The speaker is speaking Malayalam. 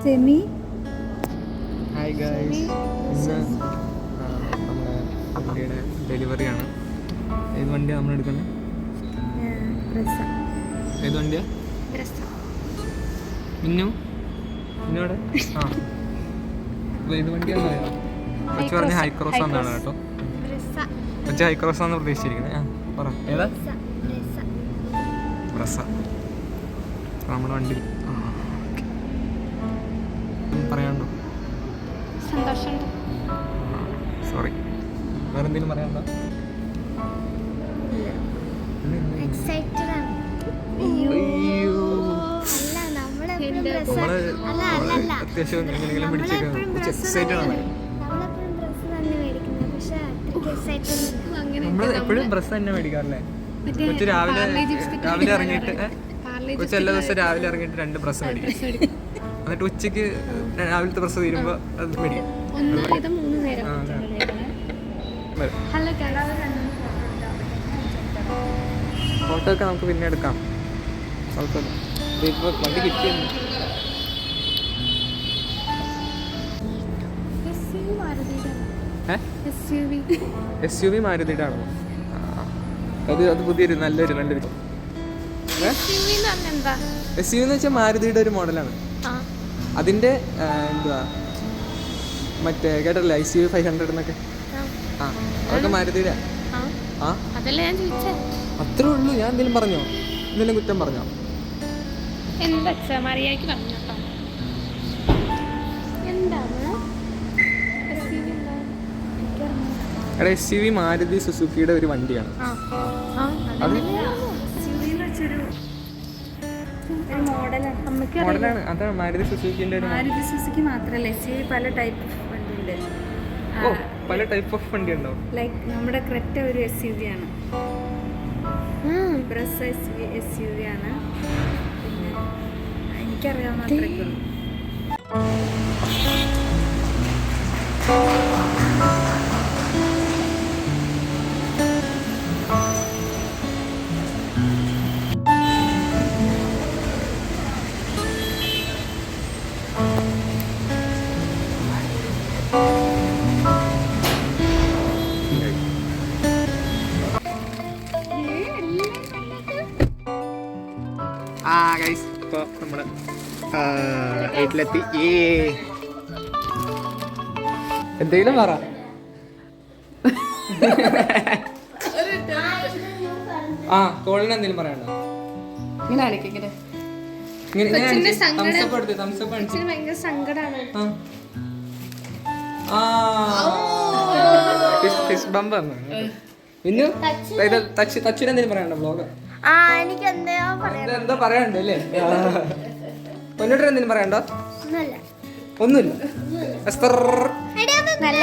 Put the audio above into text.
സെമി. ഹായ് ഗൈസ്, ഇന്ന് നമ്മുടെ വണ്ടിയുടെ ഡെലിവറിയാണ്. ഏത് വണ്ടിയാണ് നമ്മൾ എടുക്കുന്നത്? ഏത് വണ്ടിയാ? മിന്നോടെ ഏത് വണ്ടിയാണെന്ന് അറിയാം. കൊച്ചു പറഞ്ഞ ഹൈക്രോസ് എന്നാണ് കേട്ടോ. കൊച്ചു ഹൈക്രോസ് ആണെന്ന് പ്രതീക്ഷിച്ചിരിക്കുന്നത്. പറ ഏതാ? ബ്രസ. നമ്മുടെ വണ്ടി പറയാനുണ്ടോ? സന്തോഷമുണ്ട്. സോറി, വേറെ എന്തെങ്കിലും പറയാനുണ്ടോ? അത്യാവശ്യം എങ്ങനെയെങ്കിലും പിടിച്ചേക്കാം. നമ്മൾ എപ്പോഴും ബ്രസ് തന്നെ മേടിക്കാറില്ലേ? കൊച്ചു രാവിലെ ഇറങ്ങിയിട്ട് കൊച്ചു എല്ലാ ദിവസവും രാവിലെ ഇറങ്ങിയിട്ട് 2 ബ്രസ് മേടിക്കും. എന്നിട്ട് ഉച്ചക്ക് രാവിലത്തെ ബ്രസ് തീരുമ്പോൾ അത് മേടിക്കും. ഫോട്ടോ ഒക്കെ നമുക്ക് പിന്നെ എടുക്കാം. വണ്ടി കിട്ടിയുണ്ട്. SUV മാരുതിയുടെ ആണോ? അത് പുതിയൊരു നല്ലൊരു SUV എന്ന് വെച്ചാൽ മാരുതിയുടെ ഒരു മോഡലാണ്. അതിന്റെ എന്തുവാ മറ്റേ കേട്ടല്ലേ ICV 500 എന്നൊക്കെ. അതൊക്കെ മാരുതിയുടെ. അത്രേ ഉള്ളൂ. ഞാൻ എന്തെങ്കിലും പറഞ്ഞോ? എന്തെങ്കിലും കുറ്റം പറഞ്ഞോ? എടാ, SUV മാരുതി സുസുക്കിയുടെ ഒരു വണ്ടിയാണ്. മോഡലാണ്. അതാണ് മാരുതി സുസുക്കിന്റെ. മാരുതി സുസുക്കി മാത്രമല്ല, SUV പല ടൈപ്പ് വണ്ടിയുണ്ട്. പല ടൈപ്പ് ഓഫ് വണ്ടി ഉണ്ടോ? ലൈക്ക് നമ്മുടെ ക്രെറ്റ ഒരു SUV ആണ്. ബ്രസ SUV ആണ്. പിന്നെ എനിക്കറിയാവുന്ന അത്രയ്ക്കുള്ളൂ. ഇപ്പോൾ നമ്മൾ വീട്ടിലെത്തി. എന്തെങ്കിലും പറ. കോളിന് എന്തെങ്കിലും പറയണ്ടോ? തച്ചിനെന്തെങ്കിലും പറയണ്ടോ? ബ്ലോഗ് എന്താ പറയാനുണ്ട് അല്ലേ? മുന്നോട്ട് എന്തെങ്കിലും പറയണ്ടോ? ഒന്നുമില്ല. നല്ല